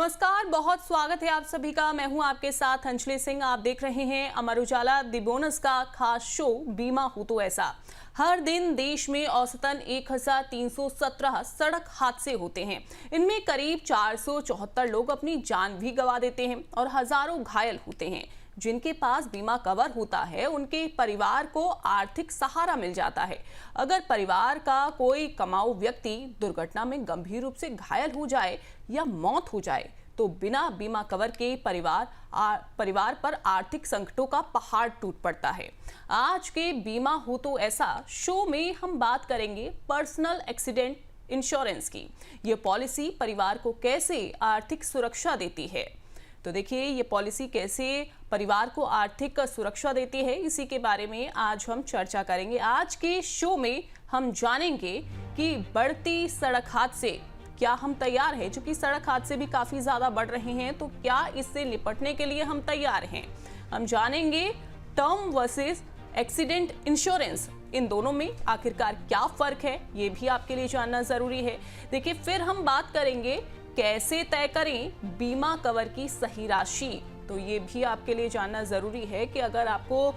नमस्कार, बहुत स्वागत है आप सभी का। मैं हूं आपके साथ अंजलि सिंह। आप देख रहे हैं अमर उजाला दी बोनस का खास शो बीमा हो तो ऐसा। हर दिन देश में औसतन 1317 सड़क हादसे होते हैं। इनमें करीब 474 लोग अपनी जान भी गंवा देते हैं और हजारों घायल होते हैं। जिनके पास बीमा कवर होता है उनके परिवार को आर्थिक सहारा मिल जाता है। अगर परिवार का कोई कमाऊ व्यक्ति दुर्घटना में गंभीर रूप से घायल हो जाए या मौत हो जाए तो बिना बीमा कवर के परिवार पर आर्थिक संकटों का पहाड़ टूट पड़ता है। आज के बीमा हो तो ऐसा शो में हम बात करेंगे पर्सनल एक्सीडेंट इंश्योरेंस की। ये पॉलिसी परिवार को कैसे आर्थिक सुरक्षा देती है। तो देखिए, ये पॉलिसी कैसे परिवार को आर्थिक सुरक्षा देती है, इसी के बारे में आज हम चर्चा करेंगे। आज के शो में हम जानेंगे कि बढ़ती सड़क हादसे क्या हम तैयार हैं, क्योंकि सड़क हादसे भी काफी ज्यादा बढ़ रहे हैं, तो क्या इससे निपटने के लिए हम तैयार हैं। हम जानेंगे टर्म वर्सेस एक्सीडेंट इंश्योरेंस, इन दोनों में आखिरकार क्या फर्क है, ये भी आपके लिए जानना जरूरी है। देखिए, फिर हम बात करेंगे कैसे तय करें बीमा कवर की सही राशि। तो ये भी आपके लिए जानना ज़रूरी है कि अगर आपको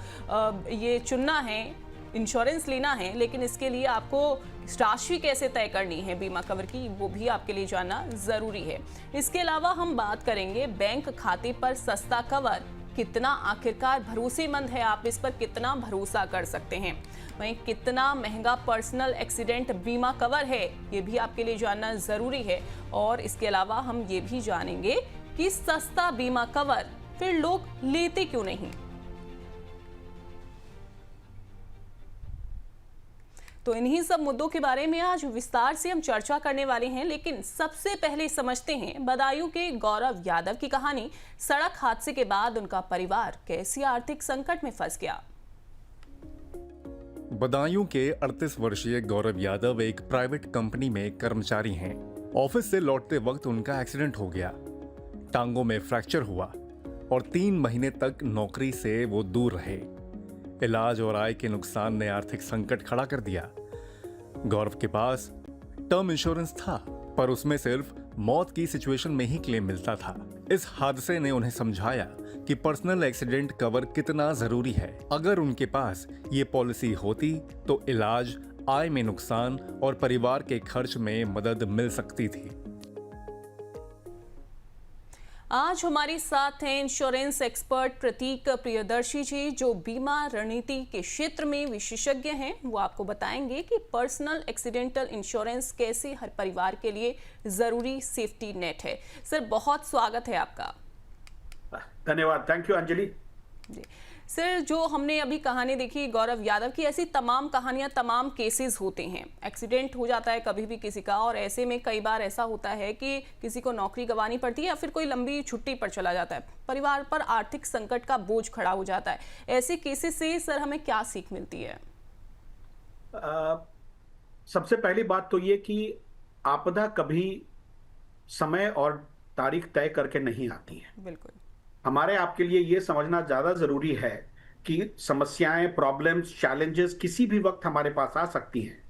ये चुनना है, इंश्योरेंस लेना है, लेकिन इसके लिए आपको राशि कैसे तय करनी है बीमा कवर की, वो भी आपके लिए जानना ज़रूरी है। इसके अलावा हम बात करेंगे बैंक खाते पर सस्ता कवर कितना आखिरकार भरोसेमंद है, आप इस पर कितना भरोसा कर सकते हैं। वहीं कितना महंगा पर्सनल एक्सीडेंट बीमा कवर है, ये भी आपके लिए जानना ज़रूरी है। और इसके अलावा हम ये भी जानेंगे कि सस्ता बीमा कवर फिर लोग लेते क्यों नहीं। तो इन्हीं सब मुद्दों के बारे में आज विस्तार से हम चर्चा करने वाले हैं, लेकिन सबसे पहले समझते हैं बदायूं के गौरव यादव की कहानी। सड़क हादसे के बाद उनका परिवार कैसी आर्थिक संकट में फंस गया। बदायूं के 38 वर्षीय गौरव यादव एक प्राइवेट कंपनी में कर्मचारी हैं। ऑफिस से लौटते वक्त उनका एक्सीडेंट हो गया। टांगों में फ्रैक्चर हुआ और 3 महीने तक नौकरी से वो दूर रहे। इलाज और आय के नुकसान ने आर्थिक संकट खड़ा कर दिया। गौरव के पास टर्म इंश्योरेंस था, पर उसमें सिर्फ मौत की सिचुएशन में ही क्लेम मिलता था। इस हादसे ने उन्हें समझाया कि पर्सनल एक्सीडेंट कवर कितना जरूरी है। अगर उनके पास ये पॉलिसी होती तो इलाज, आय में नुकसान और परिवार के खर्च में मदद मिल सकती थी। आज हमारे साथ हैं इंश्योरेंस एक्सपर्ट प्रतीक प्रियदर्शी जी, जो बीमा रणनीति के क्षेत्र में विशेषज्ञ हैं। वो आपको बताएंगे कि पर्सनल एक्सीडेंटल इंश्योरेंस कैसे हर परिवार के लिए जरूरी सेफ्टी नेट है। सर, बहुत स्वागत है आपका। धन्यवाद। Thank you Anjali ji. Sir, जो हमने अभी कहानी देखी गौरव यादव की, ऐसी तमाम कहानियां, तमाम केसेस होते हैं। एक्सीडेंट हो जाता है कभी भी किसी का, और ऐसे में कई बार ऐसा होता है कि किसी को नौकरी गंवानी पड़ती है या फिर कोई लंबी छुट्टी पर चला जाता है। परिवार पर आर्थिक संकट का बोझ खड़ा हो जाता है। ऐसे केसेस से सर हमें क्या सीख मिलती है? सबसे पहली बात तो ये कि आपदा कभी समय और तारीख तय करके नहीं आती है। बिल्कुल। हमारे आपके लिए ये समझना ज्यादा जरूरी है कि समस्याएं, प्रॉब्लम्स, चैलेंजेस किसी भी वक्त हमारे पास आ सकती हैं।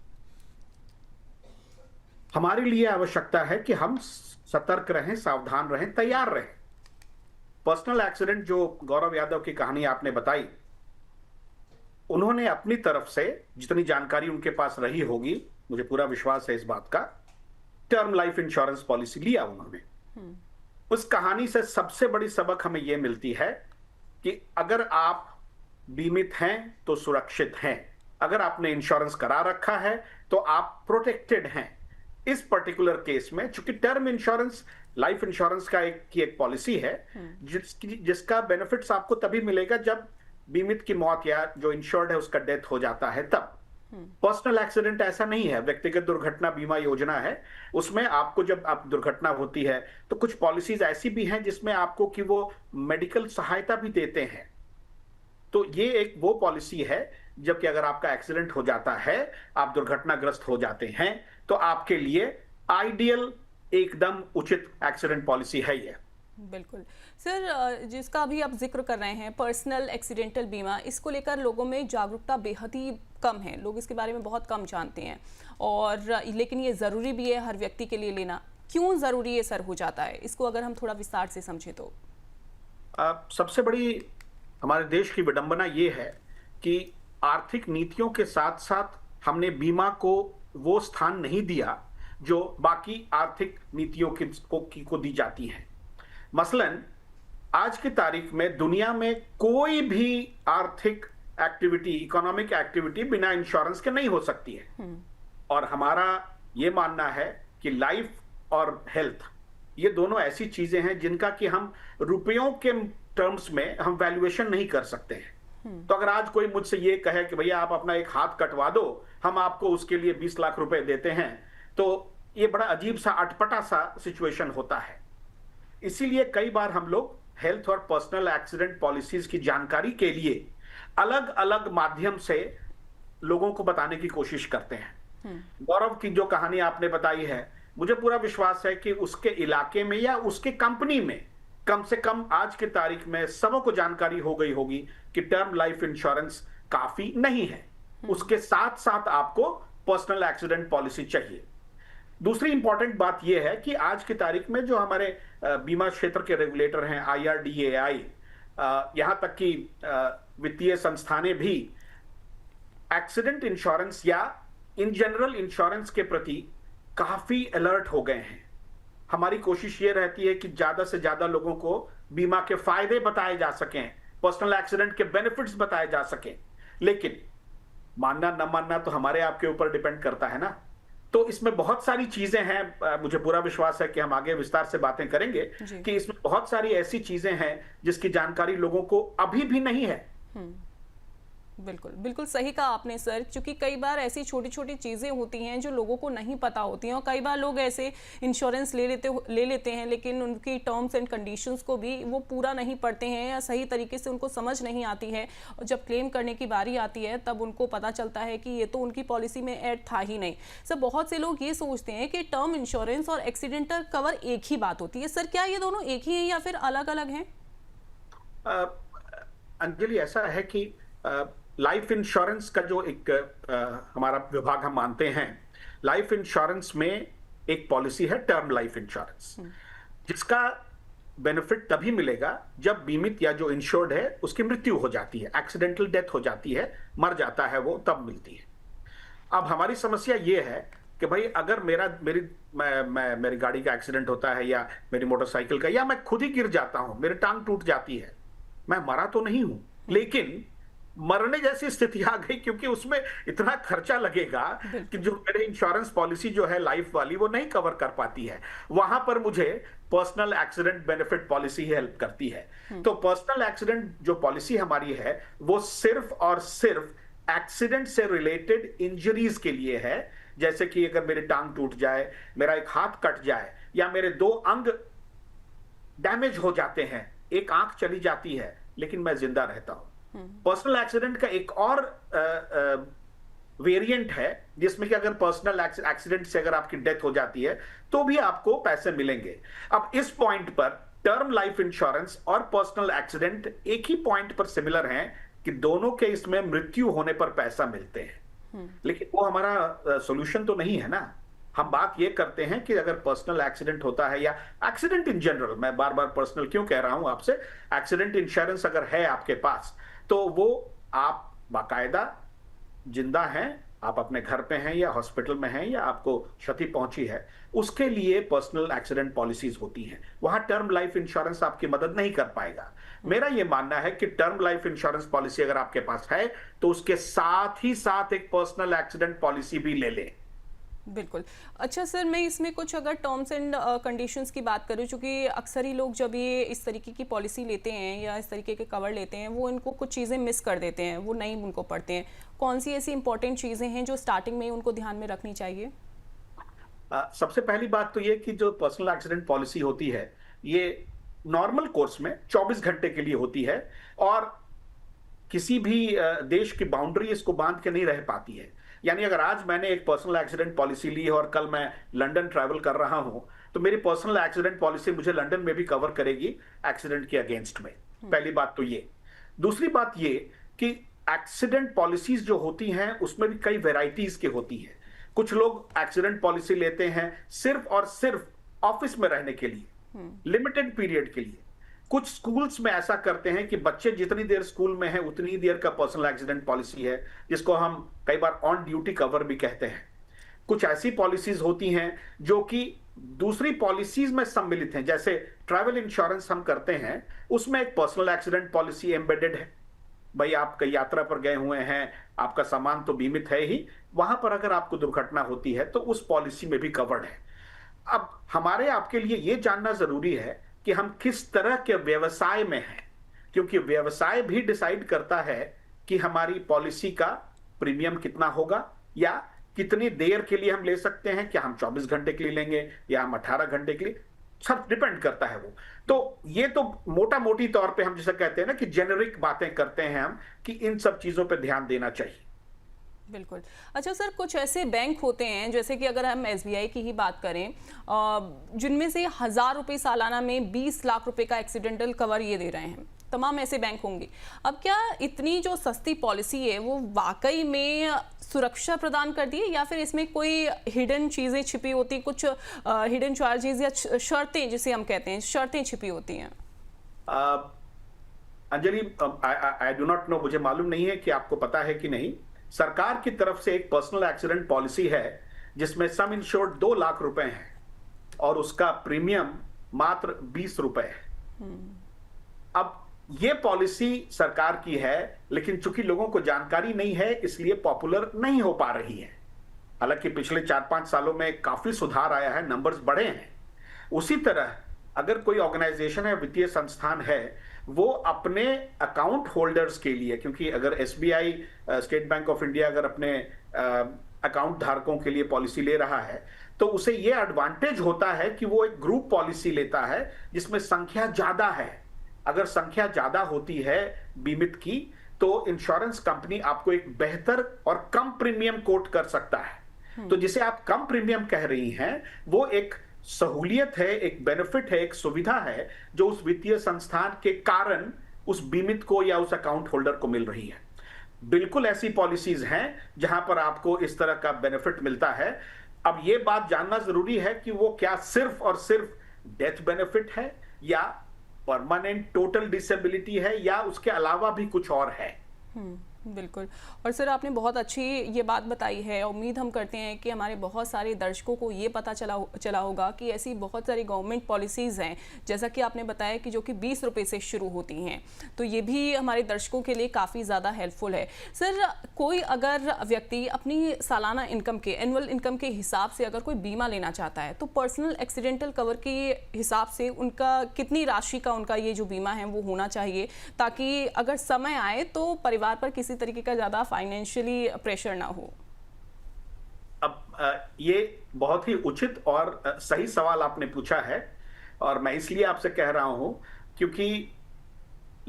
हमारे लिए आवश्यकता है कि हम सतर्क रहें, सावधान रहें, तैयार रहें। पर्सनल एक्सीडेंट, जो गौरव यादव की कहानी आपने बताई, उन्होंने अपनी तरफ से जितनी जानकारी उनके पास रही होगी, मुझे पूरा विश्वास है इस बात का, टर्म लाइफ इंश्योरेंस पॉलिसी लिया उन्होंने। उस कहानी से सबसे बड़ी सबक हमें यह मिलती है कि अगर आप बीमित हैं तो सुरक्षित हैं। अगर आपने इंश्योरेंस करा रखा है तो आप प्रोटेक्टेड हैं। इस पर्टिकुलर केस में, चूंकि टर्म इंश्योरेंस लाइफ इंश्योरेंस का एक पॉलिसी है जिसका बेनिफिट्स आपको तभी मिलेगा जब बीमित की मौत या जो इंश्योर्ड है उसका डेथ हो जाता है तब। पर्सनल एक्सीडेंट ऐसा नहीं है, व्यक्तिगत दुर्घटना बीमा योजना है। उसमें आपको जब आप दुर्घटना होती है तो कुछ पॉलिसीज ऐसी भी हैं जिसमें आपको कि वो मेडिकल सहायता भी देते हैं। तो ये एक वो पॉलिसी है जबकि अगर आपका एक्सीडेंट हो जाता है, आप दुर्घटनाग्रस्त हो जाते हैं, तो आपके लिए आइडियल, एकदम उचित एक्सीडेंट पॉलिसी है ये। बिल्कुल। सर, जिसका भी आप जिक्र कर रहे हैं पर्सनल एक्सीडेंटल बीमा, इसको लेकर लोगों में जागरूकता बेहद ही कम है। लोग इसके बारे में बहुत कम जानते हैं, और लेकिन ये ज़रूरी भी है हर व्यक्ति के लिए लेना। क्यों ज़रूरी ये सर हो जाता है? इसको अगर हम थोड़ा विस्तार से समझें तो। सबसे बड़ी हमारे देश की विडंबना ये है कि आर्थिक नीतियों के साथ साथ हमने बीमा को वो स्थान नहीं दिया जो बाकी आर्थिक नीतियों को दी जाती है। मसलन आज की तारीख में दुनिया में कोई भी आर्थिक एक्टिविटी, इकोनॉमिक एक्टिविटी बिना इंश्योरेंस के नहीं हो सकती है। और हमारा ये मानना है कि लाइफ और हेल्थ ये दोनों ऐसी चीजें हैं जिनका कि हम रुपयों के टर्म्स में हम वैल्यूएशन नहीं कर सकते हैं। तो अगर आज कोई मुझसे ये कहे कि भैया आप अपना एक हाथ कटवा दो, हम आपको उसके लिए 20 लाख रुपए देते हैं, तो ये बड़ा अजीब सा अटपटा सा सिचुएशन होता है। इसीलिए कई बार हम लोग हेल्थ और पर्सनल एक्सीडेंट पॉलिसीज की जानकारी के लिए अलग अलग माध्यम से लोगों को बताने की कोशिश करते हैं। गौरव की जो कहानी आपने बताई है, मुझे पूरा विश्वास है कि उसके इलाके में या उसके कंपनी में कम से कम आज की तारीख में सबों को जानकारी हो गई होगी कि टर्म लाइफ इंश्योरेंस काफी नहीं है। उसके साथ साथ आपको पर्सनल एक्सीडेंट पॉलिसी चाहिए। दूसरी इंपॉर्टेंट बात यह है कि आज की तारीख में जो हमारे बीमा क्षेत्र के रेगुलेटर हैं, IRDAI, यहां तक कि वित्तीय संस्थानें भी एक्सीडेंट इंश्योरेंस या इन जनरल इंश्योरेंस के प्रति काफी अलर्ट हो गए हैं। हमारी कोशिश ये रहती है कि ज्यादा से ज्यादा लोगों को बीमा के फायदे बताए जा सकें, पर्सनल एक्सीडेंट के बेनिफिट्स बताए जा सकें। लेकिन मानना न मानना तो हमारे आपके ऊपर डिपेंड करता है ना। तो इसमें बहुत सारी चीजें हैं, मुझे पूरा विश्वास है कि हम आगे विस्तार से बातें करेंगे कि इसमें बहुत सारी ऐसी चीजें हैं जिसकी जानकारी लोगों को अभी भी नहीं है। बिल्कुल बिल्कुल सही कहा आपने सर, क्योंकि कई बार ऐसी छोटी छोटी चीज़ें होती हैं जो लोगों को नहीं पता होती हैं, और कई बार लोग ऐसे इंश्योरेंस ले लेते हैं लेकिन उनकी टर्म्स एंड कंडीशंस को भी वो पूरा नहीं पढ़ते हैं या सही तरीके से उनको समझ नहीं आती है, और जब क्लेम करने की बारी आती है तब उनको पता चलता है कि ये तो उनकी पॉलिसी में ऐड था ही नहीं। सर, बहुत से लोग ये सोचते हैं कि टर्म इंश्योरेंस और एक्सीडेंटल कवर एक ही बात होती है। सर, क्या ये दोनों एक ही हैं या फिर अलग अलग हैं? अंजलि, ऐसा है कि लाइफ इंश्योरेंस का जो एक हमारा विभाग हम मानते हैं, लाइफ इंश्योरेंस में एक पॉलिसी है टर्म लाइफ इंश्योरेंस, जिसका बेनिफिट तभी मिलेगा जब बीमित या जो इंश्योर्ड है उसकी मृत्यु हो जाती है, एक्सीडेंटल डेथ हो जाती है, मर जाता है वो, तब मिलती है। अब हमारी समस्या ये है कि भाई अगर मेरी गाड़ी का एक्सीडेंट होता है या मेरी मोटरसाइकिल का, या मैं खुद ही गिर जाता हूं, मेरी टांग टूट जाती है, मैं मरा तो नहीं हूं लेकिन मरने जैसी स्थिति आ गई, क्योंकि उसमें इतना खर्चा लगेगा कि जो मेरे इंश्योरेंस पॉलिसी जो है लाइफ वाली वो नहीं कवर कर पाती है। वहां पर मुझे personal accident benefit policy help करती है। तो पर्सनल एक्सीडेंट जो पॉलिसी हमारी है वो सिर्फ और सिर्फ एक्सीडेंट से रिलेटेड इंजरीज के लिए है। जैसे कि अगर मेरी टांग टूट जाए, मेरा एक हाथ कट जाए, या मेरे 2 अंग डैमेज हो जाते हैं, एक आंख चली जाती है लेकिन मैं जिंदा रहता हूं। पर्सनल एक्सीडेंट का एक और वेरिएंट है जिसमें कि अगर पर्सनल एक्सीडेंट से अगर आपकी डेथ हो जाती है तो भी आपको पैसे मिलेंगे। अब इस पॉइंट पर टर्म लाइफ इंश्योरेंस और पर्सनल एक्सीडेंट एक ही पॉइंट पर सिमिलर हैं कि दोनों के इसमें मृत्यु होने पर पैसा मिलते हैं, लेकिन वो हमारा सॉल्यूशन तो नहीं है ना। हम बात ये करते हैं कि अगर पर्सनल एक्सीडेंट होता है या एक्सीडेंट इन जनरल, मैं बार बार पर्सनल क्यों कह रहा हूं आपसे, एक्सीडेंट इंश्योरेंस अगर है आपके पास तो वो आप बाकायदा जिंदा हैं, आप अपने घर पे हैं या हॉस्पिटल में हैं या आपको क्षति पहुंची है, उसके लिए पर्सनल एक्सीडेंट पॉलिसीज होती हैं। वहां टर्म लाइफ इंश्योरेंस आपकी मदद नहीं कर पाएगा। मेरा यह मानना है कि टर्म लाइफ इंश्योरेंस पॉलिसी अगर आपके पास है तो उसके साथ ही साथ एक पर्सनल एक्सीडेंट पॉलिसी भी ले लें। बिल्कुल। अच्छा सर, मैं इसमें कुछ अगर टर्म्स एंड कंडीशंस की बात करूं, क्योंकि अक्सर ही लोग जब ये इस तरीके की पॉलिसी लेते हैं या इस तरीके के कवर लेते हैं, वो इनको कुछ चीज़ें मिस कर देते हैं, वो नहीं उनको पढ़ते हैं। कौन सी ऐसी इंपॉर्टेंट चीज़ें हैं जो स्टार्टिंग में उनको ध्यान में रखनी चाहिए? सबसे पहली बात तो ये कि जो पर्सनल एक्सीडेंट पॉलिसी होती है ये नॉर्मल कोर्स में 24 घंटे के लिए होती है और किसी भी देश की बाउंड्री इसको बांध के नहीं रह पाती है। यानी अगर आज मैंने एक पर्सनल एक्सीडेंट पॉलिसी ली है और कल मैं लंदन ट्रैवल कर रहा हूं तो मेरी पर्सनल एक्सीडेंट पॉलिसी मुझे लंदन में भी कवर करेगी एक्सीडेंट के अगेंस्ट में। पहली बात तो ये। दूसरी बात ये कि एक्सीडेंट पॉलिसीज जो होती हैं उसमें भी कई वेराइटीज की होती है। कुछ लोग एक्सीडेंट पॉलिसी लेते हैं सिर्फ और सिर्फ ऑफिस में रहने के लिए, लिमिटेड पीरियड के लिए। कुछ स्कूल्स में ऐसा करते हैं कि बच्चे जितनी देर स्कूल में हैं उतनी देर का पर्सनल एक्सीडेंट पॉलिसी है, जिसको हम कई बार ऑन ड्यूटी कवर भी कहते हैं। कुछ ऐसी पॉलिसीज होती हैं जो कि दूसरी पॉलिसीज में सम्मिलित हैं, जैसे ट्रैवल इंश्योरेंस हम करते हैं, उसमें एक पर्सनल एक्सीडेंट पॉलिसी एम्बेडेड है। भाई आप कई यात्रा पर गए हुए हैं, आपका सामान तो बीमित है ही, वहां पर अगर आपको दुर्घटना होती है तो उस पॉलिसी में भी कवर्ड है। अब हमारे आपके लिए यह जानना जरूरी है कि हम किस तरह के व्यवसाय में हैं, क्योंकि व्यवसाय भी डिसाइड करता है कि हमारी पॉलिसी का प्रीमियम कितना होगा या कितनी देर के लिए हम ले सकते हैं। क्या हम 24 घंटे के लिए लेंगे या हम 18 घंटे के लिए, सब डिपेंड करता है वो। तो ये तो मोटा मोटी तौर पे हम जैसे कहते हैं ना कि जेनेरिक बातें करते हैं हम कि इन सब चीजों पे ध्यान देना चाहिए। बिल्कुल। अच्छा सर, कुछ ऐसे बैंक होते हैं जैसे कि अगर हम एसबीआई की ही बात करें, जिनमें से 1000 रुपये सालाना में 20 लाख रुपए का एक्सीडेंटल कवर ये दे रहे हैं, तमाम ऐसे बैंक होंगे। अब क्या इतनी जो सस्ती पॉलिसी है वो वाकई में सुरक्षा प्रदान करती है या फिर इसमें कोई हिडन चीज़ें छिपी होती, कुछ हिडन चार्जेस या शर्तें जिसे हम कहते हैं, शर्तें छिपी होती हैं? Anjali, I do not know, मुझे मालूम नहीं है कि आपको पता है कि नहीं। सरकार की तरफ से एक पर्सनल एक्सीडेंट पॉलिसी है जिसमें सम इंश्योर्ड 2 लाख रुपए है और उसका प्रीमियम मात्र 20 रुपए है। अब ये पॉलिसी सरकार की है, लेकिन चूंकि लोगों को जानकारी नहीं है इसलिए पॉपुलर नहीं हो पा रही है। हालांकि पिछले 4-5 सालों में काफी सुधार आया है, नंबर्स बढ़े हैं। उसी तरह अगर कोई ऑर्गेनाइजेशन है, वित्तीय संस्थान है, वो अपने अकाउंट होल्डर्स के लिए, क्योंकि अगर SBI, state bank of India अगर अपने अकाउंट धारकों के लिए पॉलिसी ले रहा है तो उसे ये एडवांटेज होता है कि वो एक ग्रुप पॉलिसी लेता है जिसमें संख्या ज्यादा है। अगर संख्या ज्यादा होती है बीमित की तो इंश्योरेंस कंपनी आपको एक बेहतर और कम प्रीमियम कोट कर सकता है। तो जिसे आप कम प्रीमियम कह रही हैं वो एक सहूलियत है, एक बेनिफिट है, एक सुविधा है जो उस वित्तीय संस्थान के कारण उस बीमित को या उस अकाउंट होल्डर को मिल रही है। बिल्कुल ऐसी पॉलिसीज हैं जहां पर आपको इस तरह का बेनिफिट मिलता है। अब यह बात जानना जरूरी है कि वो क्या सिर्फ और सिर्फ डेथ बेनिफिट है या परमानेंट टोटल डिसेबिलिटी है या उसके अलावा भी कुछ और है। बिल्कुल। और सर आपने बहुत अच्छी ये बात बताई है। उम्मीद हम करते हैं कि हमारे बहुत सारे दर्शकों को ये पता चला होगा कि ऐसी बहुत सारी गवर्नमेंट पॉलिसीज़ हैं, जैसा कि आपने बताया कि जो कि 20 रुपये से शुरू होती हैं, तो ये भी हमारे दर्शकों के लिए काफ़ी ज़्यादा हेल्पफुल है। सर, कोई अगर व्यक्ति अपनी सालाना इनकम के, एनुअल इनकम के हिसाब से अगर कोई बीमा लेना चाहता है तो पर्सनल एक्सीडेंटल कवर के हिसाब से उनका कितनी राशि का उनका ये जो बीमा है वो होना चाहिए, ताकि अगर समय आए तो परिवार पर किसी तरीके का ज्यादा फाइनेंशियली प्रेशर ना हो? अब ये बहुत ही उचित और सही सवाल आपने पूछा है और मैं इसलिए आपसे कह रहा हूं क्योंकि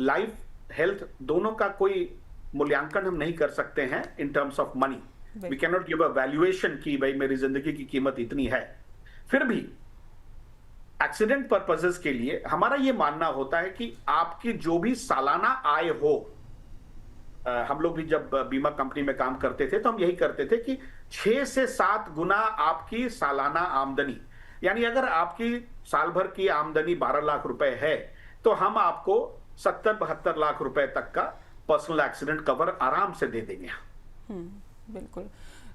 लाइफ हेल्थ दोनों का कोई मूल्यांकन हम नहीं कर सकते हैं in terms of money. We can not give a valuation कि भाई मेरी जिंदगी की कीमत इतनी है। फिर भी एक्सीडेंट पर्पसेस के लिए हमारा यह मानना होता है कि आपकी जो भी सालाना आय हो, हम लोग भी जब बीमा कंपनी में काम करते थे तो हम यही करते थे कि 6 से 7 गुना आपकी सालाना आमदनी, यानी अगर आपकी साल भर की आमदनी 12 लाख रुपए है तो हम आपको 70-72 लाख रुपए तक का पर्सनल एक्सीडेंट कवर आराम से दे देंगे। बिल्कुल।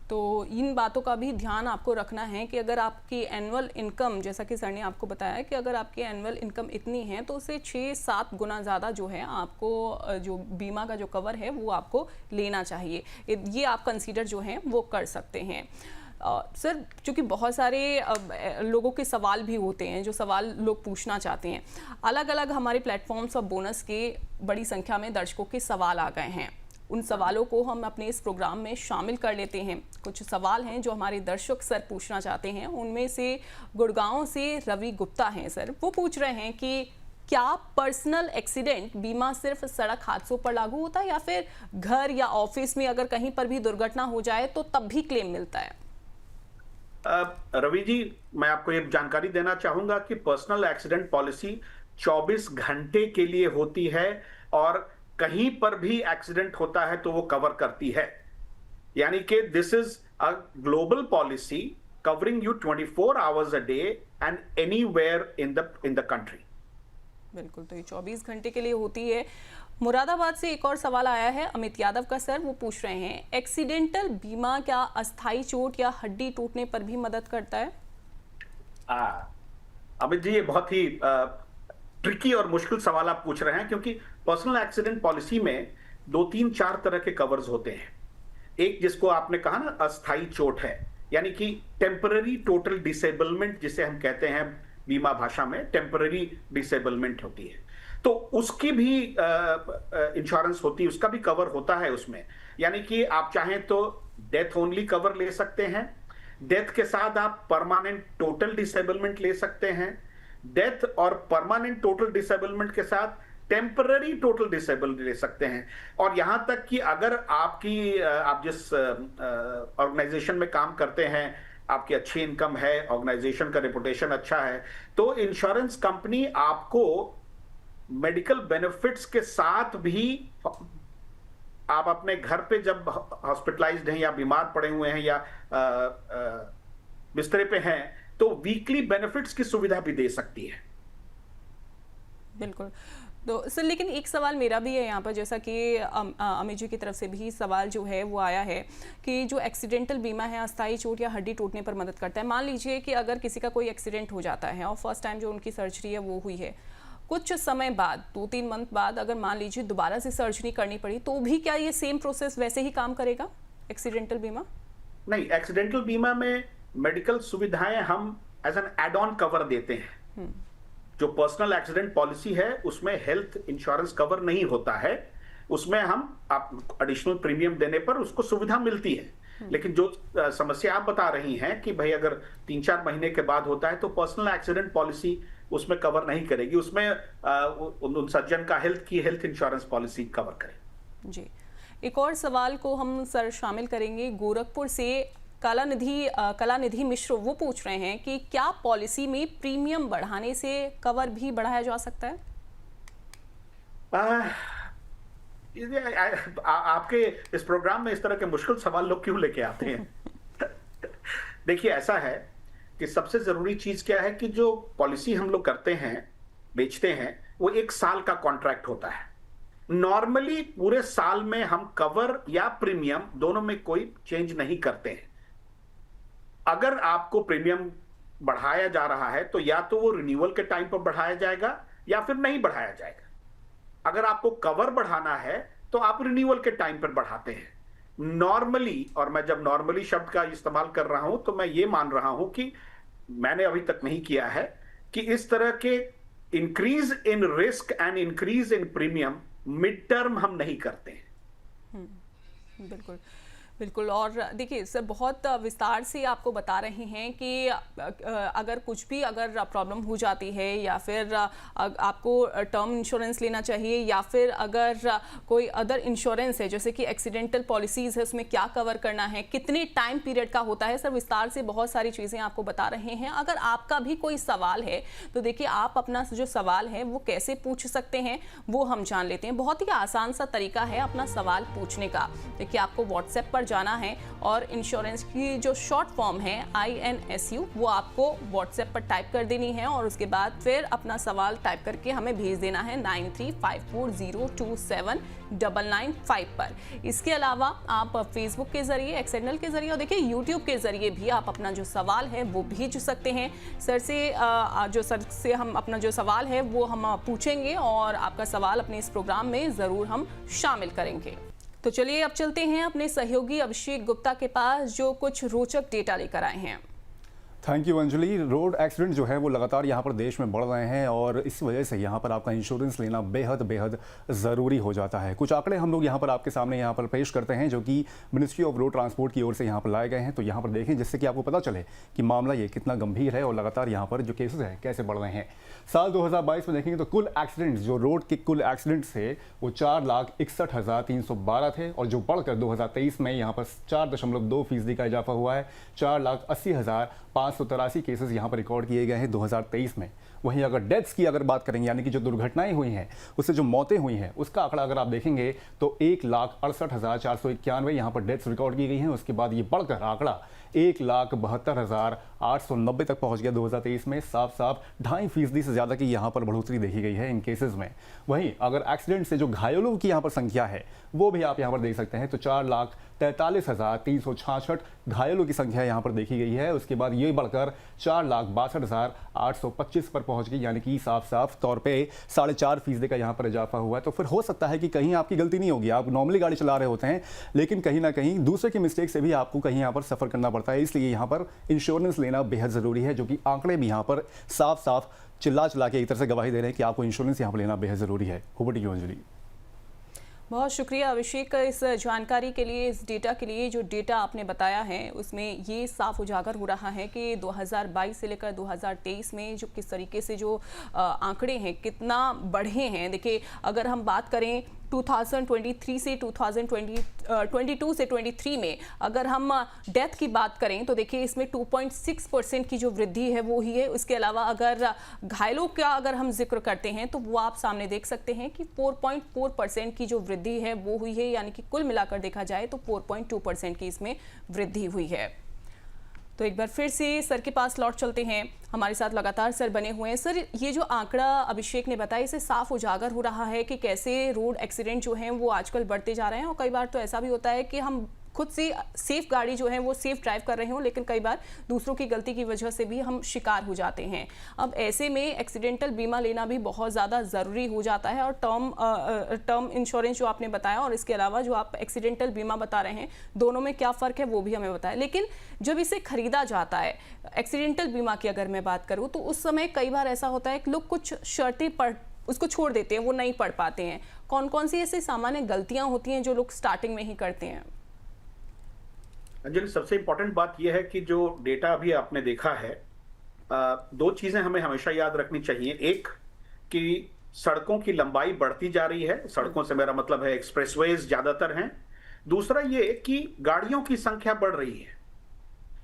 तो इन बातों का भी ध्यान आपको रखना है कि अगर आपकी एनुअल इनकम, जैसा कि सर ने आपको बताया कि अगर आपकी एनुअल इनकम इतनी है तो उससे 6-7 गुना ज़्यादा जो है आपको जो बीमा का जो कवर है वो आपको लेना चाहिए। ये आप कंसीडर जो हैं वो कर सकते हैं। सर, चूँकि बहुत सारे लोगों के सवाल भी होते हैं, जो सवाल लोग पूछना चाहते हैं, अलग अलग हमारे प्लेटफॉर्म्स और बोनस के बड़ी संख्या में दर्शकों के सवाल आ गए हैं। उन सवालों को हम अपने इस प्रोग्राम में शामिल कर लेते हैं। कुछ सवाल हैं जो हमारे दर्शक सर पूछना चाहते हैं। उनमें से गुड़गांव से रवि गुप्ता हैं सर, वो पूछ रहे हैं कि क्या पर्सनल एक्सीडेंट बीमा सिर्फ सड़क हादसों पर लागू होता है या फिर घर या ऑफिस में अगर कहीं पर भी दुर्घटना हो जाए तो तब भी क्लेम मिलता है? रवि जी, मैं आपको ये जानकारी देना चाहूंगा कि पर्सनल एक्सीडेंट पॉलिसी 24 घंटे के लिए होती है और कहीं पर भी एक्सीडेंट होता है तो वो कवर करती है। यानी कि this is a global policy covering you 24 hours a day and anywhere in the country. बिल्कुल, तो ये 24 घंटे के लिए होती है। मुरादाबाद से एक और सवाल आया है अमित यादव का सर, वो पूछ रहे हैं एक्सीडेंटल बीमा क्या अस्थाई चोट या हड्डी टूटने पर भी मदद करता है? अमित जी, ये बहुत ही ट्रिकी और मुश्किल सवाल आप पूछ रहे हैं, क्योंकि पर्सनल एक्सीडेंट पॉलिसी में 2, 3, 4 तरह के कवर्स होते हैं। एक जिसको आपने कहा ना अस्थाई चोट है, यानी कि टेम्पररी टोटल डिसेबलमेंट जिसे हम कहते हैं बीमा भाषा में, टेम्पररी डिसेबलमेंट होती है, तो उसकी भी इंश्योरेंस होती है, उसका भी कवर होता है उसमें। यानी कि आप चाहें तो डेथ ओनली कवर ले सकते हैं, डेथ के साथ आप परमानेंट टोटल डिसेबलमेंट ले सकते हैं, डेथ और परमानेंट टोटल डिसेबलमेंट के साथ टेम्पररी टोटल डिसेबल ले सकते हैं। और यहां तक कि अगर आप जिस ऑर्गेनाइजेशन में काम करते हैं, आपकी अच्छी इनकम है, ऑर्गेनाइजेशन का रेपुटेशन अच्छा है, तो इंश्योरेंस कंपनी आपको मेडिकल बेनिफिट्स के साथ भी, आप अपने घर पे जब हॉस्पिटलाइज्ड हैं या बीमार पड़े हुए हैं या बिस्तरे पे हैं, तो वीकली बेनिफिट्स की सुविधा भी दे सकती है। बिल्कुल। तो सर, लेकिन एक सवाल मेरा भी है यहाँ पर, जैसा कि अमित जी की तरफ से भी सवाल जो है वो आया है कि जो एक्सीडेंटल बीमा है अस्थाई चोट या हड्डी टूटने पर मदद करता है। मान लीजिए कि अगर किसी का कोई एक्सीडेंट हो जाता है और फर्स्ट टाइम जो उनकी सर्जरी है वो हुई है, कुछ समय बाद 2-3 मंथ बाद अगर मान लीजिए दोबारा से सर्जरी करनी पड़ी, तो भी क्या ये सेम प्रोसेस वैसे ही काम करेगा एक्सीडेंटल बीमा? नहीं, एक्सीडेंटल बीमा में मेडिकल सुविधाएं हम as an add on cover देते हैं। जो पर्सनल एक्सीडेंट पॉलिसी है उसमें हेल्थ इंश्योरेंस कवर नहीं होता है, उसमें आप एडिशनल प्रीमियम देने पर उसको सुविधा मिलती है। लेकिन जो समस्या आप बता रही हैं कि भाई अगर 3-4 महीने के बाद होता है, तो पर्सनल एक्सीडेंट पॉलिसी उसमें कवर नहीं करेगी, उसमें उन सज्जन का हेल्थ इंश्योरेंस पॉलिसी कवर करे। जी, एक और सवाल को हम सर शामिल करेंगे। गोरखपुर से कलानिधि मिश्र वो पूछ रहे हैं कि क्या पॉलिसी में प्रीमियम बढ़ाने से कवर भी बढ़ाया जा सकता है? आपके इस प्रोग्राम में इस तरह के मुश्किल सवाल लोग क्यों लेके आते हैं? देखिए, ऐसा है कि सबसे जरूरी चीज क्या है कि जो पॉलिसी हम लोग करते हैं, बेचते हैं, वो 1 साल का कॉन्ट्रैक्ट होता है। नॉर्मली पूरे साल में हम कवर या प्रीमियम दोनों में कोई चेंज नहीं करते हैं। अगर आपको प्रीमियम बढ़ाया जा रहा है तो या तो वो रिन्यूअल के टाइम पर बढ़ाया जाएगा या फिर नहीं बढ़ाया जाएगा। अगर आपको कवर बढ़ाना है तो आप रिन्यूअल के टाइम पर बढ़ाते हैं नॉर्मली। और मैं जब नॉर्मली शब्द का इस्तेमाल कर रहा हूं तो मैं ये मान रहा हूं कि मैंने अभी तक नहीं किया है कि इस तरह के increase in risk and increase in premium mid term हम नहीं करते हैं। बिल्कुल बिल्कुल। और देखिए सर, बहुत विस्तार से आपको बता रहे हैं कि अगर कुछ भी अगर प्रॉब्लम हो जाती है या फिर आपको टर्म इंश्योरेंस लेना चाहिए या फिर अगर कोई अदर इंश्योरेंस है जैसे कि एक्सीडेंटल पॉलिसीज़ है, उसमें क्या कवर करना है, कितने टाइम पीरियड का होता है, सर विस्तार से बहुत सारी चीज़ें आपको बता रहे हैं। अगर आपका भी कोई सवाल है तो देखिए आप अपना जो सवाल है वो कैसे पूछ सकते हैं वो हम जान लेते हैं। बहुत ही आसान सा तरीका है अपना सवाल पूछने का। देखिए, आपको व्हाट्सएप पर जाना है और इंश्योरेंस की जो शॉर्ट फॉर्म है INSU वो आपको व्हाट्सएप पर टाइप कर देनी है और उसके बाद फिर अपना सवाल टाइप करके हमें भेज देना है 9354027995 पर। इसके अलावा आप फेसबुक के जरिए, एक्सएनएल के जरिए और देखिए यूट्यूब के जरिए भी आप अपना जो सवाल है वो भेज सकते हैं। सर से हम अपना जो सवाल है वो हम पूछेंगे और आपका सवाल अपने इस प्रोग्राम में ज़रूर हम शामिल करेंगे। तो चलिए अब चलते हैं अपने सहयोगी अभिषेक गुप्ता के पास जो कुछ रोचक डेटा लेकर आए हैं। Thank you Anjali. Road accident जो है वो लगातार यहाँ पर देश में बढ़ रहे हैं और इस वजह से यहाँ पर आपका इंश्योरेंस लेना बेहद ज़रूरी हो जाता है। कुछ आंकड़े हम लोग यहाँ पर आपके सामने यहाँ पर पेश करते हैं जो कि मिनिस्ट्री ऑफ रोड ट्रांसपोर्ट की ओर से यहाँ पर लाए गए हैं। तो यहाँ पर देखें जिससे कि आपको पता चले कि मामला ये कितना गंभीर है और लगातार यहाँ पर जो केसेस हैं कैसे बढ़ रहे हैं। साल 2022 में देखेंगे तो कुल एक्सीडेंट्स, जो रोड के कुल एक्सीडेंट्स थे वो 4,61,312 थे और जो बढ़कर 2023 में यहाँ पर 4.2% का इजाफा हुआ है। 4,80,583 केसेस यहाँ पर रिकॉर्ड किए गए हैं 2023 में। वहीं अगर डेथ्स की अगर बात करेंगे, यानी कि जो दुर्घटनाएं हुई हैं उससे जो मौतें हुई हैं, उसका आंकड़ा अगर आप देखेंगे तो 1,68,491 यहाँ पर डेथ्स रिकॉर्ड की गई हैं। उसके बाद ये बढ़कर आंकड़ा 1,72,890 तक पहुंच गया 2023 में। साफ साफ 2.5% से ज़्यादा की यहाँ पर बढ़ोतरी देखी गई है इन केसेस में। वहीं अगर एक्सीडेंट से जो घायलों की यहाँ पर संख्या है वो भी आप यहाँ पर देख सकते हैं, तो 4,43,366 घायलों की संख्या यहाँ पर देखी गई है। उसके बाद ये बढ़कर 4,62,825 पर पहुंच गई, यानी कि साफ साफ तौर पे 4.5% का यहाँ पर इजाफा हुआ है। तो फिर हो सकता है कि कहीं आपकी गलती नहीं होगी, आप नॉर्मली गाड़ी चला रहे होते हैं, लेकिन कहीं ना कहीं दूसरे की मिस्टेक से भी आपको कहीं यहाँ पर सफर करना पड़ता है। इसलिए यहाँ पर इंश्योरेंस लेना बेहद जरूरी है, जो कि आंकड़े भी यहाँ पर साफ साफ चिल्ला चिल्ला के एक तरह से गवाही दे रहे हैं कि आपको इंश्योरेंस यहाँ पर लेना बेहद जरूरी है। Over to you Anjali. बहुत शुक्रिया अभिषेक इस जानकारी के लिए, इस डेटा के लिए। जो डेटा आपने बताया है उसमें ये साफ उजागर हो रहा है कि 2022 से लेकर 2023 में जो किस तरीके से जो आंकड़े हैं कितना बढ़े हैं। देखिए, अगर हम बात करें 2023 से 2022 से 23 में अगर हम डेथ की बात करें तो देखिए इसमें 2.6% की जो वृद्धि है वो ही है। उसके अलावा अगर घायलों का अगर हम जिक्र करते हैं तो वो आप सामने देख सकते हैं कि 4.4% की जो वृद्धि है वो हुई है, यानी कि कुल मिलाकर देखा जाए तो 4.2% की इसमें वृद्धि हुई है। तो एक बार फिर से सर के पास लौट चलते हैं, हमारे साथ लगातार सर बने हुए हैं। सर, ये जो आंकड़ा अभिषेक ने बताया इससे साफ उजागर हो रहा है कि कैसे रोड एक्सीडेंट जो हैं वो आजकल बढ़ते जा रहे हैं। और कई बार तो ऐसा भी होता है कि हम खुद से सेफ गाड़ी जो है वो सेफ ड्राइव कर रहे हो, लेकिन कई बार दूसरों की गलती की वजह से भी हम शिकार हो जाते हैं। अब ऐसे में एक्सीडेंटल बीमा लेना भी बहुत ज़्यादा ज़रूरी हो जाता है। और टर्म इंश्योरेंस जो आपने बताया और इसके अलावा जो आप एक्सीडेंटल बीमा बता रहे हैं, दोनों में क्या फ़र्क है वो भी हमें बताया। लेकिन जब इसे खरीदा जाता है एक्सीडेंटल बीमा की अगर मैं बात करूँ तो उस समय कई बार ऐसा होता है कि लोग कुछ शर्तें उसको छोड़ देते हैं, वो नहीं पढ़ पाते हैं। कौन कौन सी ऐसी सामान्य गलतियाँ होती हैं जो लोग स्टार्टिंग में ही करते हैं? अंजलि, सबसे इंपॉर्टेंट बात यह है कि जो डेटा अभी आपने देखा है, दो चीजें हमें हमेशा याद रखनी चाहिए। एक कि सड़कों की लंबाई बढ़ती जा रही है, सड़कों से मेरा मतलब है एक्सप्रेसवेज ज्यादातर हैं। दूसरा ये कि गाड़ियों की संख्या बढ़ रही है।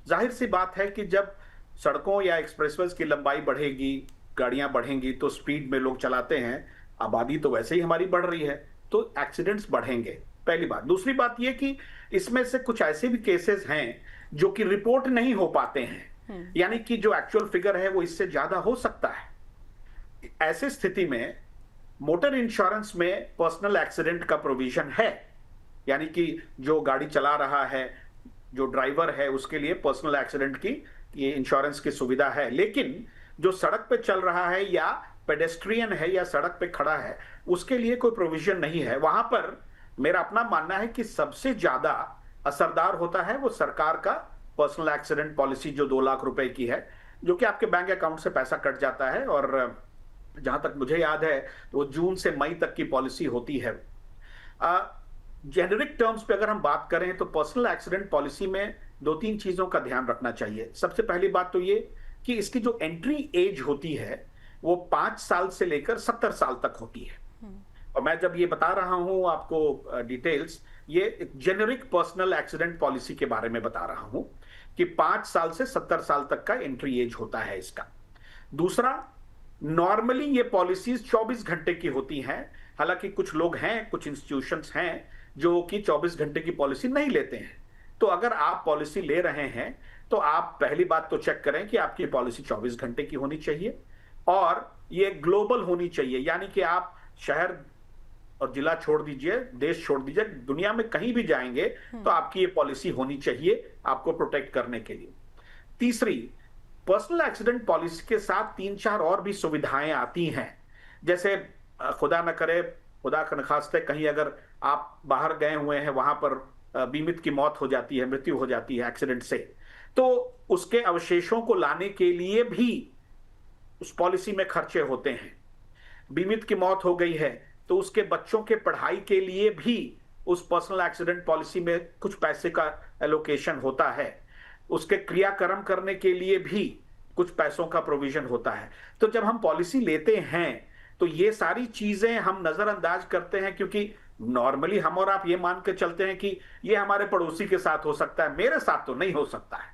जाहिर सी बात है कि जब सड़कों या एक्सप्रेसवेज की लंबाई बढ़ेगी, गाड़ियां बढ़ेंगी तो स्पीड में लोग चलाते हैं, आबादी तो वैसे ही हमारी बढ़ रही है, तो एक्सीडेंट्स बढ़ेंगे, पहली बात। दूसरी बात यह कि इसमें से कुछ ऐसे भी केसेस हैं जो कि रिपोर्ट नहीं हो पाते हैं, यानी कि जो एक्चुअल फिगर है वो इससे ज्यादा हो सकता है। ऐसे स्थिति में मोटर इंश्योरेंस में पर्सनल एक्सीडेंट का प्रोविजन है, यानी कि जो गाड़ी चला रहा है, जो ड्राइवर है, उसके लिए पर्सनल एक्सीडेंट की ये इंश्योरेंस की सुविधा है। लेकिन जो सड़क पे चल रहा है या पेडेस्ट्रियन है या सड़क पे खड़ा है, उसके लिए कोई प्रोविजन नहीं है। वहां पर मेरा अपना मानना है कि सबसे ज्यादा असरदार होता है वो सरकार का पर्सनल एक्सीडेंट पॉलिसी, जो 2 लाख रुपए की है, जो कि आपके बैंक अकाउंट से पैसा कट जाता है। और जहां तक मुझे याद है तो वो जून से मई तक की पॉलिसी होती है। जेनेरिक टर्म्स पे अगर हम बात करें तो पर्सनल एक्सीडेंट पॉलिसी में 2-3 चीजों का ध्यान रखना चाहिए। सबसे पहली बात तो ये कि इसकी जो एंट्री एज होती है वो 5 साल से लेकर 70 साल तक होती है। और मैं जब ये बता रहा हूं आपको डिटेल्स, ये एक जेनेरिक पर्सनल एक्सीडेंट पॉलिसी के बारे में बता रहा हूं कि 5 साल से 70 साल तक का एंट्री एज होता है इसका। दूसरा, नॉर्मली ये पॉलिसीज 24 घंटे की होती हैं। हालांकि कुछ लोग हैं, कुछ इंस्टीट्यूशंस हैं जो कि 24 घंटे की पॉलिसी नहीं लेते हैं। तो अगर आप पॉलिसी ले रहे हैं तो आप पहली बात तो चेक करें कि आपकी पॉलिसी 24 घंटे की होनी चाहिए और ये ग्लोबल होनी चाहिए, यानी कि आप शहर और जिला छोड़ दीजिए, देश छोड़ दीजिए, दुनिया में कहीं भी जाएंगे तो आपकी ये पॉलिसी होनी चाहिए आपको प्रोटेक्ट करने के लिए। तीसरी, पर्सनल एक्सीडेंट पॉलिसी के साथ 3-4 और भी सुविधाएं आती हैं। जैसे खुदा न करे, खुदा का नखास्ते कहीं अगर आप बाहर गए हुए हैं, वहां पर बीमित की मौत हो जाती है, मृत्यु हो जाती है एक्सीडेंट से, तो उसके अवशेषों को लाने के लिए भी उस पॉलिसी में खर्चे होते हैं। बीमित की मौत हो गई है तो उसके बच्चों के पढ़ाई के लिए भी उस पर्सनल एक्सीडेंट पॉलिसी में कुछ पैसे का एलोकेशन होता है। उसके क्रियाक्रम करने के लिए भी कुछ पैसों का प्रोविजन होता है। तो जब हम पॉलिसी लेते हैं तो ये सारी चीजें हम नजरअंदाज करते हैं, क्योंकि नॉर्मली हम और आप ये मान के चलते हैं कि ये हमारे पड़ोसी के साथ हो सकता है, मेरे साथ तो नहीं हो सकता है।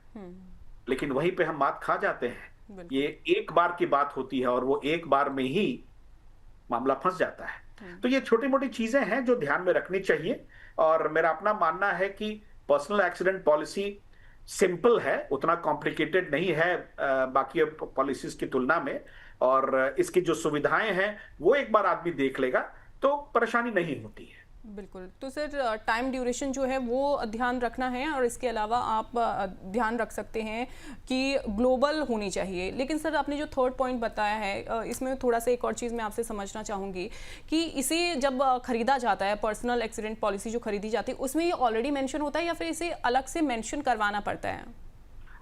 लेकिन वहीं पे हम मात खा जाते हैं। ये एक बार की बात होती है और वो एक बार में ही मामला फंस जाता है। तो ये छोटी मोटी चीजें हैं जो ध्यान में रखनी चाहिए। और मेरा अपना मानना है कि पर्सनल एक्सीडेंट पॉलिसी सिंपल है, उतना कॉम्प्लिकेटेड नहीं है बाकी पॉलिसीज की तुलना में। और इसकी जो सुविधाएं हैं वो एक बार आदमी देख लेगा तो परेशानी नहीं होती है। बिल्कुल। तो सर टाइम ड्यूरेशन जो है वो ध्यान रखना है, और इसके अलावा आप ध्यान रख सकते हैं कि ग्लोबल होनी चाहिए। लेकिन सर आपने जो थर्ड पॉइंट बताया है, इसमें थोड़ा सा एक और चीज़ मैं आपसे समझना चाहूँगी कि इसे जब खरीदा जाता है, पर्सनल एक्सीडेंट पॉलिसी जो खरीदी जाती है, उसमें ये ऑलरेडी मेंशन होता है या फिर इसे अलग से मेंशन करवाना पड़ता है?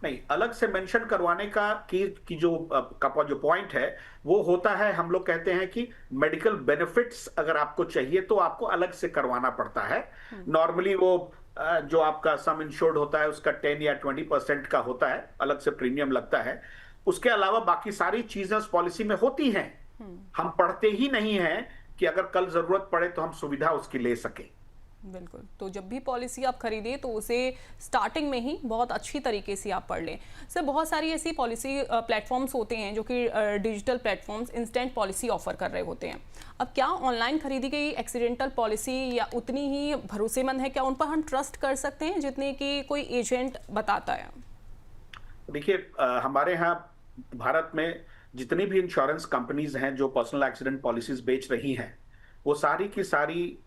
नहीं, अलग से मेंशन करवाने का की जो पॉइंट है वो होता है, हम लोग कहते हैं कि मेडिकल बेनिफिट्स अगर आपको चाहिए तो आपको अलग से करवाना पड़ता है। नॉर्मली वो जो आपका सम इंश्योर्ड होता है उसका 10 या 20% का होता है, अलग से प्रीमियम लगता है। उसके अलावा बाकी सारी चीजें उस पॉलिसी में होती हैं, हम पढ़ते ही नहीं हैं कि अगर कल जरूरत पड़े तो हम सुविधा उसकी ले सके। बिल्कुल। तो जब भी पॉलिसी आप खरीदें तो उसे स्टार्टिंग में ही बहुत अच्छी तरीके से आप पढ़ लें। सर बहुत सारी ऐसी पॉलिसी प्लेटफॉर्म्स होते हैं जो कि digital platforms instant policy offer कर रहे होते हैं। अब क्या ऑनलाइन खरीदी गई एक्सीडेंटल पॉलिसी या उतनी ही भरोसेमंद है? क्या उन पर हम ट्रस्ट कर सकते हैं जितने कि कोई एजेंट बताता है? देखिए, हमारे यहाँ भारत में जितनी भी इंश्योरेंस कंपनीज हैं जो पर्सनल एक्सीडेंट पॉलिसीज बेच रही हैं, वो सारी की सारी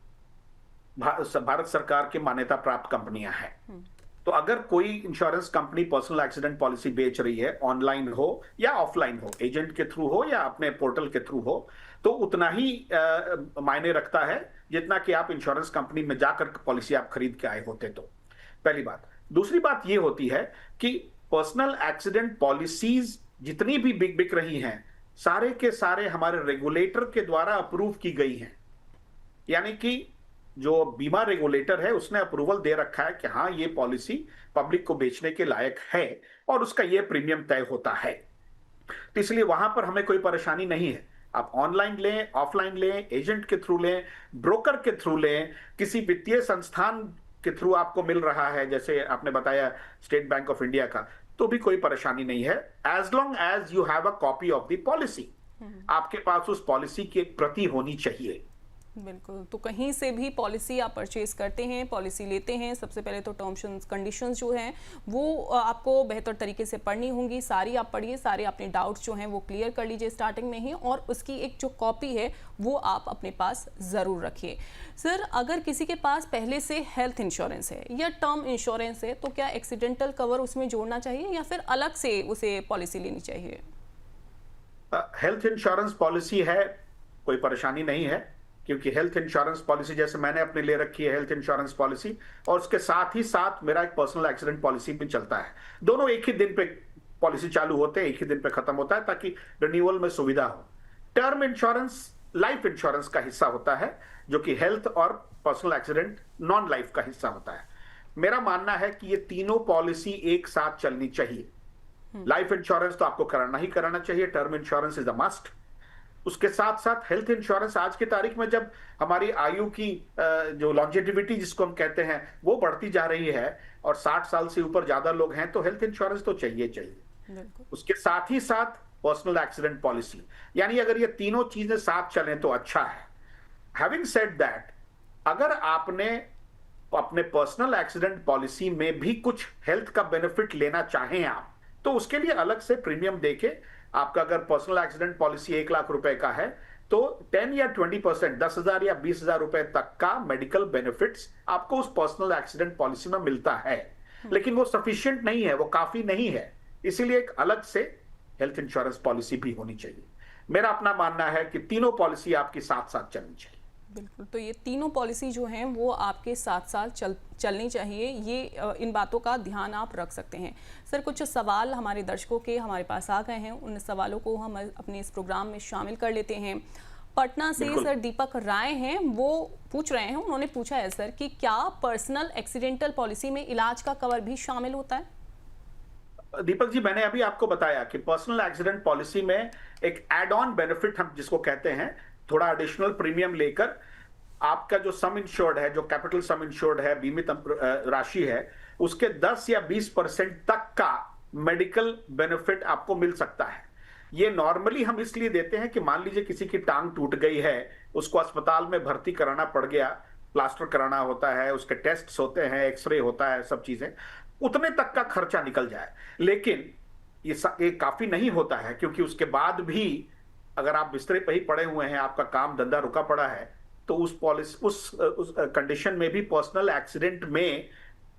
भारत सरकार की मान्यता प्राप्त कंपनियां हैं। तो अगर कोई insurance company personal accident policy बेच रही है, ऑनलाइन हो या ऑफलाइन हो, एजेंट के थ्रू हो या अपने पोर्टल के थ्रू हो, तो उतना ही मायने रखता है जितना कि आप इंश्योरेंस कंपनी में जाकर पॉलिसी आप खरीद के आए होते। तो पहली बात। दूसरी बात यह होती है कि पर्सनल एक्सीडेंट पॉलिसीज जितनी भी बिक रही हैं, सारे के सारे हमारे रेगुलेटर के द्वारा अप्रूव की गई हैं। यानी कि जो बीमा रेगुलेटर है उसने अप्रूवल दे रखा है कि हाँ, ये पॉलिसी पब्लिक को बेचने के लायक है और उसका ये प्रीमियम तय होता है। तो इसलिए वहां पर हमें कोई परेशानी नहीं है। आप ऑनलाइन लें, ऑफलाइन लें, एजेंट के थ्रू लें, ब्रोकर के थ्रू लें, किसी वित्तीय संस्थान के थ्रू आपको मिल रहा है, जैसे आपने बताया स्टेट बैंक ऑफ इंडिया का, तो भी कोई परेशानी नहीं है, as long as you have a copy of the policy. आपके पास उस पॉलिसी की एक प्रति होनी चाहिए। बिल्कुल। तो कहीं से भी पॉलिसी आप परचेज करते हैं, पॉलिसी लेते हैं, सबसे पहले तो टर्म्स एंड कंडीशंस जो हैं वो आपको बेहतर तरीके से पढ़नी होंगी। सारी आप पढ़िए, सारे अपने डाउट्स जो हैं वो क्लियर कर लीजिए स्टार्टिंग में ही, और उसकी एक जो कॉपी है वो आप अपने पास ज़रूर रखिए। सर अगर किसी के पास पहले से हेल्थ इंश्योरेंस है या टर्म इंश्योरेंस है, तो क्या एक्सीडेंटल कवर उसमें जोड़ना चाहिए या फिर अलग से उसे पॉलिसी लेनी चाहिए? हेल्थ इंश्योरेंस पॉलिसी है, कोई परेशानी नहीं है, क्योंकि हेल्थ इंश्योरेंस पॉलिसी जैसे मैंने अपने ले रखी है हेल्थ इंश्योरेंस पॉलिसी, और उसके साथ ही साथ मेरा एक पर्सनल एक्सीडेंट पॉलिसी भी चलता है। दोनों एक ही दिन पे पॉलिसी चालू होते हैं, एक ही दिन पे खत्म होता है, ताकि रिन्यूअल में सुविधा हो। टर्म इंश्योरेंस लाइफ इंश्योरेंस का हिस्सा होता है, जो कि हेल्थ और पर्सनल एक्सीडेंट नॉन लाइफ का हिस्सा होता है। मेरा मानना है कि ये तीनों पॉलिसी एक साथ चलनी चाहिए। लाइफ इंश्योरेंस तो आपको कराना ही कराना चाहिए, term insurance is a must. उसके साथ साथ हेल्थ इंश्योरेंस, आज की तारीख में जब हमारी आयु की जो लॉन्जेटिविटी जिसको हम कहते हैं वो बढ़ती जा रही है और 60 साल से ऊपर ज्यादा लोग हैं, तो हेल्थ इंश्योरेंस तो चाहिए चाहिए। उसके साथ ही साथ पर्सनल एक्सीडेंट पॉलिसी, यानी अगर ये तीनों चीजें साथ चलें तो अच्छा है। हैविंग सेड दैट, अगर आपने अपने पर्सनल एक्सीडेंट पॉलिसी में भी कुछ हेल्थ का बेनिफिट लेना चाहें आप, तो उसके लिए अलग से प्रीमियम देके, आपका अगर पर्सनल एक्सीडेंट पॉलिसी 1 लाख रुपए का है तो 10 या 20%, 10,000 या 20,000 रुपए तक का मेडिकल बेनिफिट्स आपको उस पर्सनल एक्सीडेंट पॉलिसी में मिलता है। लेकिन वो सफिशिएंट नहीं है, वो काफी नहीं है, इसीलिए एक अलग से हेल्थ इंश्योरेंस पॉलिसी भी होनी चाहिए। मेरा अपना मानना है कि तीनों पॉलिसी आपकी साथ साथ चलनी चाहिए। बिल्कुल। तो ये तीनों पॉलिसी जो हैं वो आपके साथ साथ चलनी चाहिए, ये इन बातों का ध्यान आप रख सकते हैं। सर कुछ सवाल हमारे दर्शकों के हमारे पास आ गए हैं, उन सवालों को हम अपने इस प्रोग्राम में शामिल कर लेते हैं। पटना से सर दीपक राय हैं, वो पूछ रहे हैं, उन्होंने पूछा है सर कि क्या पर्सनल एक्सीडेंटल पॉलिसी में इलाज का कवर भी शामिल होता है? दीपक जी, मैंने अभी आपको बताया कि पर्सनल एक्सीडेंट पॉलिसी में एक एड ऑन बेनिफिट हम जिसको कहते हैं, थोड़ा एडिशनल प्रीमियम लेकर आपका जो सम इंश्योर्ड है, जो कैपिटल सम इंश्योर्ड है, बीमित राशि है, उसके 10 या 20% तक का मेडिकल बेनिफिट आपको मिल सकता है। ये नॉर्मली हम इसलिए देते हैं कि मान लीजिए किसी की टांग टूट गई है, उसको अस्पताल में भर्ती कराना पड़ गया, प्लास्टर कराना होता है, उसके टेस्ट्स होते हैं, एक्सरे होता है, सब चीजें, उतने तक का खर्चा निकल जाए। लेकिन ये काफी नहीं होता है, क्योंकि उसके बाद भी अगर आप बिस्तरे पे ही पड़े हुए हैं, आपका काम धंधा रुका पड़ा है, तो उस पॉलिसी उस कंडीशन में भी पर्सनल एक्सीडेंट में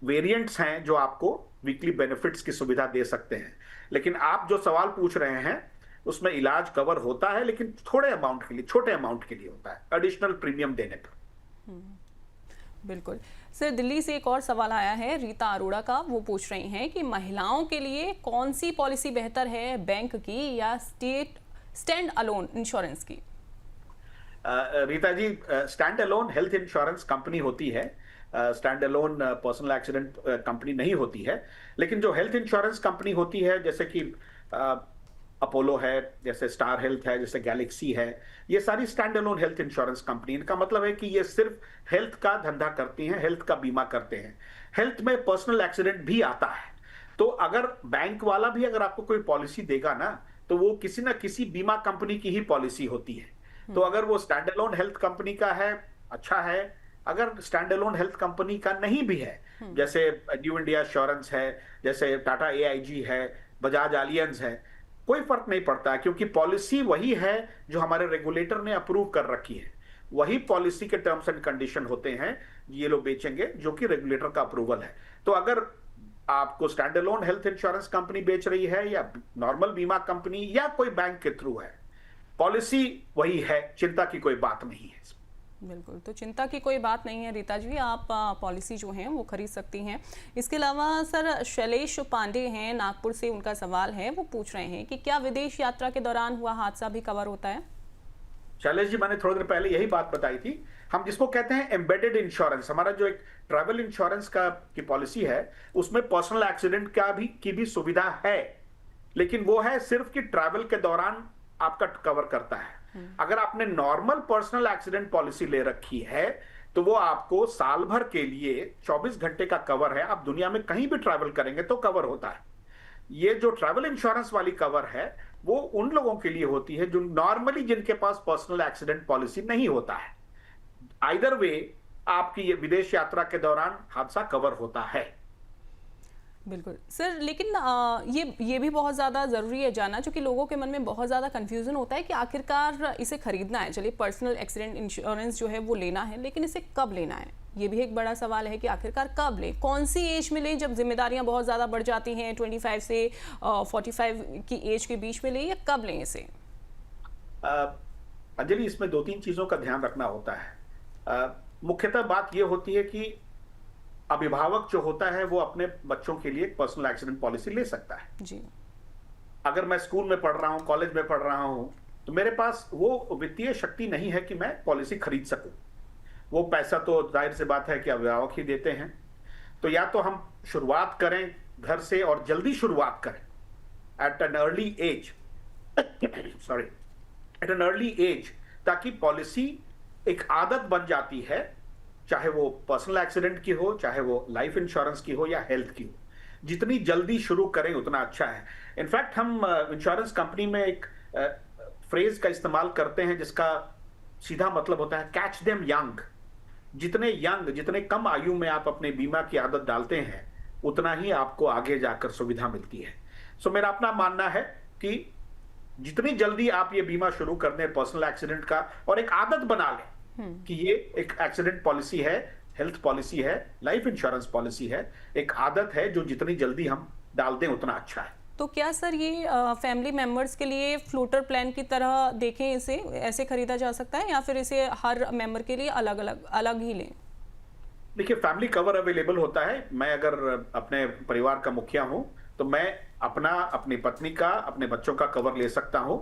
वेरिएंट्स हैं जो आपको वीकली बेनिफिट्स की सुविधा दे सकते हैं। लेकिन आप जो सवाल पूछ रहे हैं उसमें इलाज कवर होता है, लेकिन थोड़े अमाउंट के लिए, छोटे अमाउंट के लिए होता है, एडिशनल प्रीमियम देने पर। बिल्कुल सर, दिल्ली से एक और सवाल आया है रीता अरोड़ा का। वो पूछ रही हैं कि महिलाओं के लिए कौन सी पॉलिसी बेहतर है, बैंक की या स्टैंड अलोन इंश्योरेंस की? Rita ji, stand alone health insurance company होती है, stand alone personal accident company नहीं होती है। लेकिन जो हेल्थ इंश्योरेंस कंपनी होती है, जैसे कि अपोलो है, जैसे स्टार हेल्थ है, जैसे गैलेक्सी है, ये सारी stand alone health insurance company, इनका मतलब है कि ये सिर्फ हेल्थ का धंधा करती हैं, हेल्थ का बीमा करते हैं। हेल्थ में पर्सनल एक्सीडेंट भी आता है, तो अगर बैंक वाला भी अगर आपको कोई पॉलिसी देगा ना, तो वो किसी ना किसी बीमा कंपनी की ही पॉलिसी होती है। तो अगर वो स्टैंड अलोन हेल्थ कंपनी का है, अच्छा है। अगर स्टैंड अलोन हेल्थ कंपनी का नहीं भी है, जैसे न्यू इंडिया एश्योरेंस है, जैसे टाटा एआईजी है, बजाज एलियंस है, कोई फर्क नहीं पड़ता है, क्योंकि पॉलिसी वही है जो हमारे रेगुलेटर ने अप्रूव कर रखी है। वही पॉलिसी के टर्म्स एंड कंडीशन होते हैं ये लोग बेचेंगे, जो कि रेगुलेटर का अप्रूवल है। तो अगर आपको stand alone health insurance company बेच रही है, या नॉर्मल बीमा कंपनी, या कोई बैंक के थ्रू है, पॉलिसी वही है, चिंता की कोई बात नहीं है। बिल्कुल, तो चिंता की कोई बात नहीं है रीता जी, आप पॉलिसी जो है वो खरीद सकती हैं। इसके अलावा सर शैलेश पांडे हैं नागपुर से, उनका सवाल है, वो पूछ रहे हैं कि क्या विदेश यात्रा के दौरान हुआ हादसा भी कवर होता है? शैलेश जी, मैंने थोड़ी देर पहले यही बात बताई थी। हम जिसको कहते हैं एम्बेडेड इंश्योरेंस, हमारा जो एक ट्रैवल इंश्योरेंस की पॉलिसी है, उसमें पर्सनल एक्सीडेंट की भी सुविधा है, लेकिन वो है सिर्फ कि ट्रैवल के दौरान आपका कवर करता है। अगर आपने नॉर्मल पर्सनल एक्सीडेंट पॉलिसी ले रखी है, तो वो आपको साल भर के लिए 24 घंटे का कवर है। आप दुनिया में कहीं भी ट्रैवल करेंगे तो कवर होता है। ये जो ट्रैवल इंश्योरेंस वाली कवर है, वो उन लोगों के लिए होती है जो नॉर्मली जिनके पास पर्सनल एक्सीडेंट पॉलिसी नहीं होता है। आइदर वे आपकी ये विदेश यात्रा के दौरान हादसा कवर होता है। बिल्कुल सर, लेकिन ये भी बहुत ज़्यादा ज़रूरी है जानना, क्योंकि लोगों के मन में बहुत ज़्यादा कंफ्यूजन होता है कि आखिरकार इसे खरीदना है, चलिए पर्सनल एक्सीडेंट इंश्योरेंस जो है वो लेना है, लेकिन इसे कब लेना है, ये भी एक बड़ा सवाल है कि आखिरकार कब लें, कौन सी एज में लें, जब जिम्मेदारियां बहुत ज़्यादा बढ़ जाती हैं, 25 से 45 की एज के बीच में लें, या कब लें इसे? अंजलि, इसमें 2-3 चीज़ों का ध्यान रखना होता है। मुख्यतः बात यह होती है कि अभिभावक जो होता है वो अपने बच्चों के लिए पर्सनल एक्सीडेंट पॉलिसी ले सकता है जी। अगर मैं स्कूल में पढ़ रहा हूं, कॉलेज में पढ़ रहा हूं, तो मेरे पास वो वित्तीय शक्ति नहीं है कि मैं पॉलिसी खरीद सकूं। वो पैसा तो जाहिर सी बात है कि अभिभावक ही देते हैं। तो या तो हम शुरुआत करें घर से, और जल्दी शुरुआत करें at an early age sorry at an early age, ताकि पॉलिसी एक आदत बन जाती है, चाहे वो पर्सनल एक्सीडेंट की हो, चाहे वो लाइफ इंश्योरेंस की हो या हेल्थ की हो। जितनी जल्दी शुरू करें उतना अच्छा है। इनफैक्ट हम इंश्योरेंस कंपनी में एक फ्रेज का इस्तेमाल करते हैं जिसका सीधा मतलब होता है कैच देम यंग। जितने कम आयु में आप अपने बीमा की आदत डालते हैं, उतना ही आपको आगे जाकर सुविधा मिलती है। सो मेरा अपना मानना है कि जितनी जल्दी आप ये बीमा शुरू कर दें पर्सनल एक्सीडेंट का, और एक आदत बना लें कि ये एक एक्सीडेंट पॉलिसी है, हेल्थ पॉलिसी है, लाइफ इंश्योरेंस पॉलिसी है, एक आदत है जो जितनी जल्दी हम डाल दें उतना अच्छा है। तो क्या सर ये फैमिली मेंबर्स के लिए फ्लोटर प्लान की तरह देखें, इसे ऐसे खरीदा जा सकता है, या फिर इसे हर मेंबर के लिए अलग ही लें? देखिए, फैमिली कवर अवेलेबल होता है। मैं अगर अपने परिवार का मुखिया हूं, तो मैं अपनी पत्नी का, अपने बच्चों का कवर ले सकता हूं।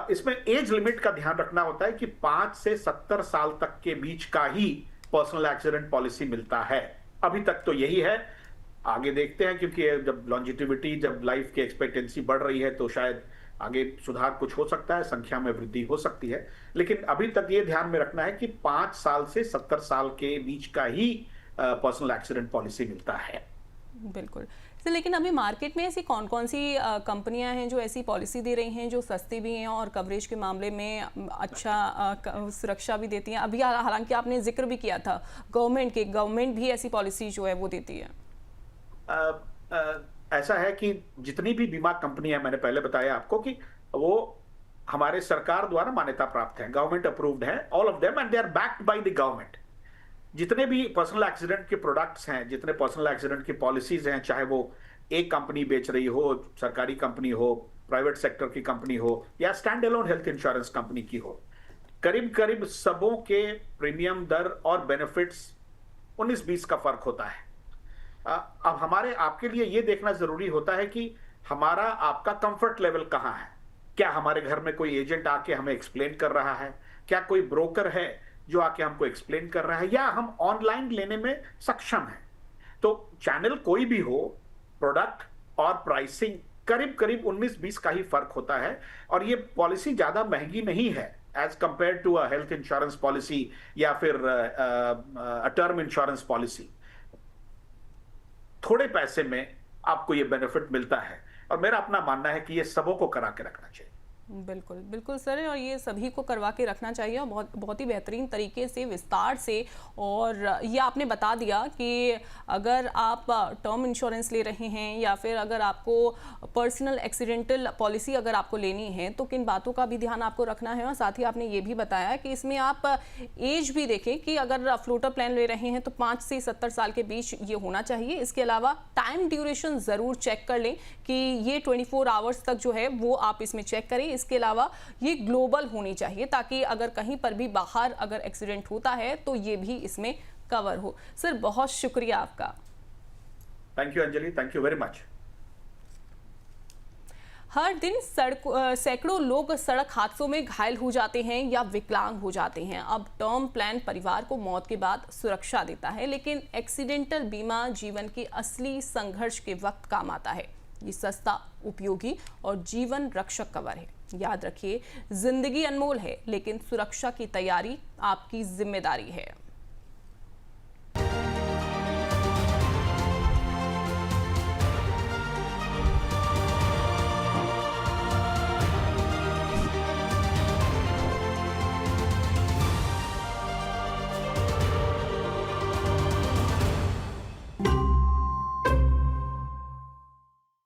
इसमें एज लिमिट का ध्यान रखना होता है कि 5 से 70 साल तक के बीच का ही पर्सनल एक्सीडेंट पॉलिसी मिलता है। अभी तक तो यही है, आगे देखते हैं, क्योंकि जब लॉन्जिटिविटी, जब लाइफ की एक्सपेक्टेंसी बढ़ रही है, तो शायद आगे सुधार कुछ हो सकता है, संख्या में वृद्धि हो सकती है। लेकिन अभी तक ये ध्यान में रखना है कि 5 साल से 70 साल के बीच का ही पर्सनल एक्सीडेंट पॉलिसी मिलता है। बिल्कुल सर, लेकिन अभी मार्केट में ऐसी कौन सी कंपनियां हैं जो ऐसी पॉलिसी दे रही हैं, जो सस्ती भी हैं और कवरेज के मामले में अच्छा सुरक्षा भी देती हैं? अभी हालांकि आपने जिक्र भी किया था गवर्नमेंट भी ऐसी पॉलिसी जो है वो देती है। ऐसा है कि जितनी भी बीमा कंपनी है, मैंने पहले बताया आपको कि वो हमारे सरकार द्वारा मान्यता प्राप्त है, गवर्नमेंट अप्रूव्ड है, all of them, and they are backed by the government. जितने भी पर्सनल एक्सीडेंट के प्रोडक्ट्स हैं, जितने पर्सनल एक्सीडेंट की पॉलिसीज हैं, चाहे वो एक कंपनी बेच रही हो, सरकारी कंपनी हो, प्राइवेट सेक्टर की कंपनी हो, या stand alone health insurance company की हो, करीब करीब सबों के प्रीमियम दर और बेनिफिट्स 19-20 का फर्क होता है। अब हमारे आपके लिए ये देखना जरूरी होता है कि हमारा आपका कंफर्ट लेवल कहां है। क्या हमारे घर में कोई एजेंट आके हमें एक्सप्लेन कर रहा है, क्या कोई ब्रोकर है जो आके हमको एक्सप्लेन कर रहा है, या हम ऑनलाइन लेने में सक्षम हैं। तो चैनल कोई भी हो, प्रोडक्ट और प्राइसिंग करीब करीब 19-20 का ही फर्क होता है। और ये पॉलिसी ज्यादा महंगी नहीं है as compared to a health insurance policy या फिर टर्म इंश्योरेंस पॉलिसी। थोड़े पैसे में आपको ये बेनिफिट मिलता है, और मेरा अपना मानना है कि ये सबों को करा के रखना चाहिए। बिल्कुल बिल्कुल सर, और ये सभी को करवा के रखना चाहिए, और बहुत बहुत ही बेहतरीन तरीके से, विस्तार से। और ये आपने बता दिया कि अगर आप टर्म इंश्योरेंस ले रहे हैं या फिर अगर आपको पर्सनल एक्सीडेंटल पॉलिसी अगर आपको लेनी है तो किन बातों का भी ध्यान आपको रखना है। और साथ ही आपने ये भी बताया कि इसमें आप एज भी देखें कि अगर फ्लोटर प्लान ले रहे हैं तो 5 से 70 साल के बीच ये होना चाहिए। इसके अलावा टाइम ड्यूरेशन ज़रूर चेक कर लें कि ये 24 आवर्स तक जो है वो आप इसमें चेक करें। इसके अलावा ये ग्लोबल होनी चाहिए ताकि अगर कहीं पर भी बाहर अगर एक्सीडेंट होता है तो ये भी इसमें कवर हो। सर बहुत शुक्रिया आपका। Thank you Anjali, thank you very much. हर दिन सैकड़ों लोग सड़क हादसों में घायल हो जाते हैं या विकलांग हो जाते हैं। अब टर्म प्लान परिवार को मौत के बाद सुरक्षा देता है, लेकिन एक्सीडेंटल बीमा जीवन के असली संघर्ष के वक्त काम आता है। ये सस्ता, उपयोगी और जीवन रक्षक कवर है। याद रखिए, जिंदगी अनमोल है, लेकिन सुरक्षा की तैयारी आपकी जिम्मेदारी है।